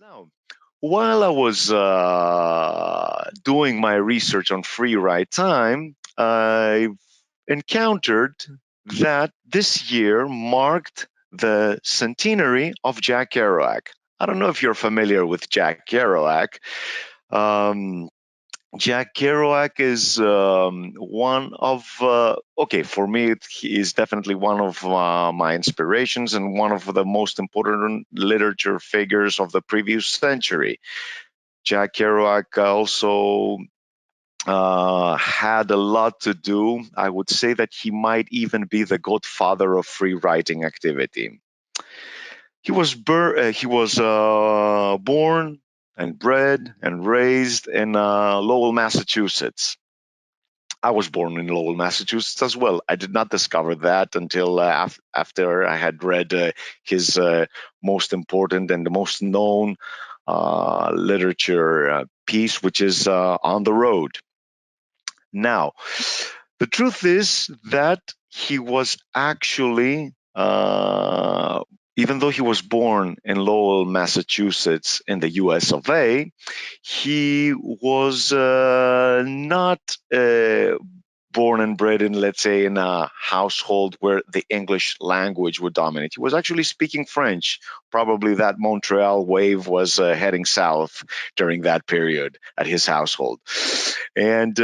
Now, while I was doing my research on free ride time, I encountered that this year marked the centenary of Jack Kerouac. I don't know if you're familiar with Jack Kerouac. Um, Jack Kerouac is one of, okay, for me, he is definitely one of my inspirations and one of the most important literature figures of the previous century. Jack Kerouac also had a lot to do. I would say that he might even be the godfather of free writing activity. He was born and bred and raised in Lowell, Massachusetts. I was born in Lowell, Massachusetts as well. I did not discover that until after I had read his most important and the most known literature piece, which is On the Road. Now, the truth is that he was actually, even though he was born in Lowell, Massachusetts, in the US of A, he was not born and bred in, let's say, in a household where the English language would dominate. He was actually speaking French. Probably that Montreal wave was heading south during that period at his household. And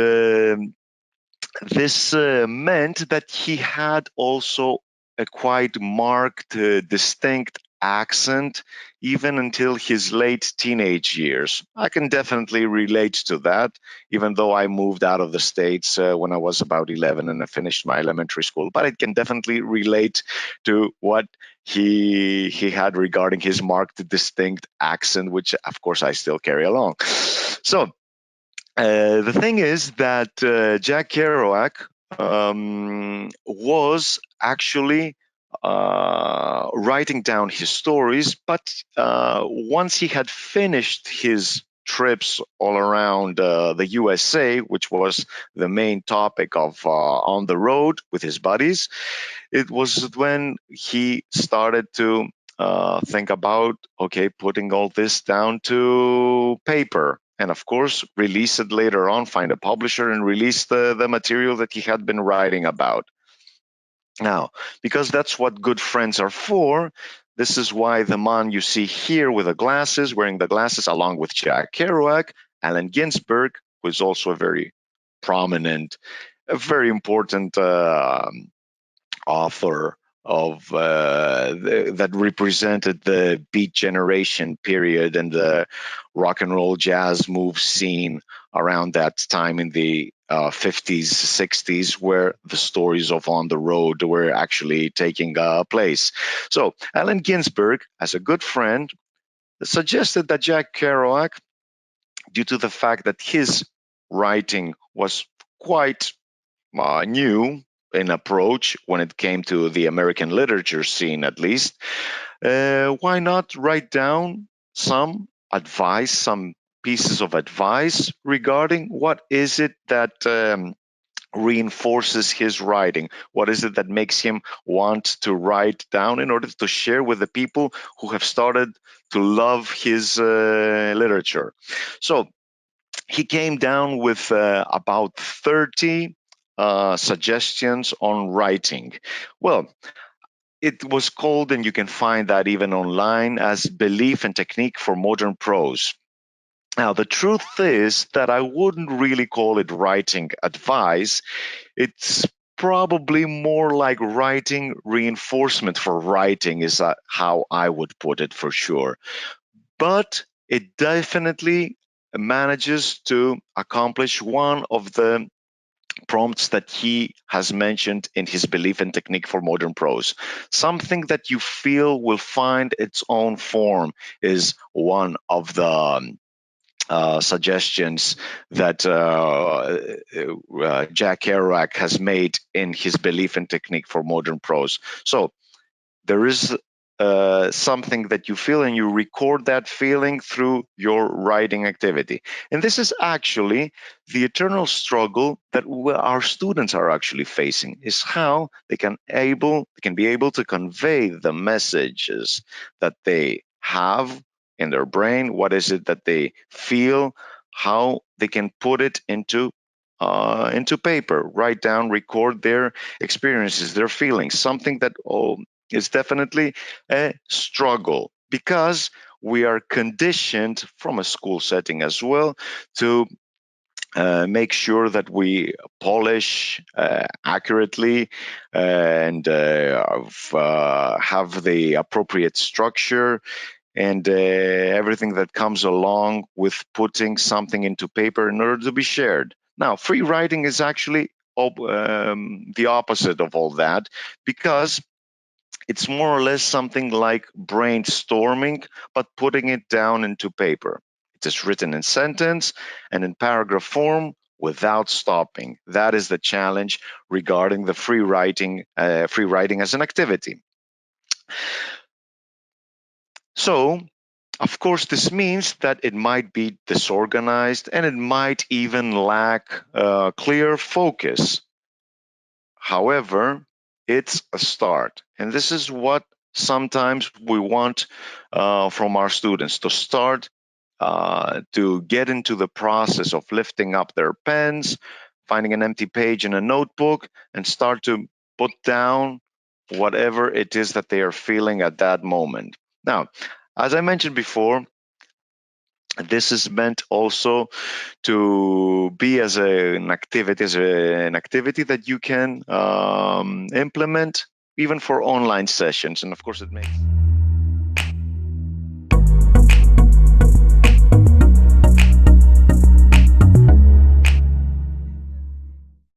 this meant that he had also a quite marked, distinct accent, even until his late teenage years. I can definitely relate to that, even though I moved out of the States when I was about 11 and I finished my elementary school. But I can definitely relate to what he had regarding his marked, distinct accent, which, of course, I still carry along. So, the thing is that Jack Kerouac was actually writing down his stories, but once he had finished his trips all around the USA, which was the main topic of On the Road with his buddies, it was when he started to think about, okay, putting all this down to paper. And of course, release it later on, find a publisher and release the material that he had been writing about. Now, because that's what good friends are for, this is why the man you see here with the glasses, wearing the glasses, along with Jack Kerouac, Allen Ginsberg, who is also a very prominent, a very important author of that represented the Beat Generation period and the rock and roll jazz move scene around that time in the 50s, 60s, where the stories of On the Road were actually taking place. So Allen Ginsberg, as a good friend, suggested that Jack Kerouac, due to the fact that his writing was quite new in approach when it came to the American literature scene, at least, why not write down some advice, some pieces of advice regarding what is it that reinforces his writing? What is it that makes him want to write down in order to share with the people who have started to love his literature? So he came down with about 30 suggestions on writing. Well, it was called, and you can find that even online, as Belief and Technique for Modern Prose. Now, the truth is that I wouldn't really call it writing advice. It's probably more like writing reinforcement for writing, is how I would put it for sure. But it definitely manages to accomplish one of the prompts that he has mentioned in his Belief and Technique for Modern Prose. Something that you feel will find its own form is one of the suggestions that Jack Kerouac has made in his Belief and Technique for Modern Prose. So there is something that you feel, and you record that feeling through your writing activity. And this is actually the eternal struggle that our students are actually facing, is how they can be able to convey the messages that they have in their brain, what is it that they feel, how they can put it into paper, write down, record their experiences, their feelings, something that is definitely a struggle because we are conditioned from a school setting as well to make sure that we polish accurately and have the appropriate structure and everything that comes along with putting something into paper in order to be shared. Now, free writing is actually the opposite of all that because it's more or less something like brainstorming, but putting it down into paper. It is written in sentence and in paragraph form without stopping. That is the challenge regarding the free writing as an activity. So, of course, this means that it might be disorganized and it might even lack clear focus. However, it's a start. And this is what sometimes we want from our students to start to get into the process of lifting up their pens, finding an empty page in a notebook, and start to put down whatever it is that they are feeling at that moment. Now, as I mentioned before, this is meant also to be as an activity that you can implement even for online sessions, and of course it makes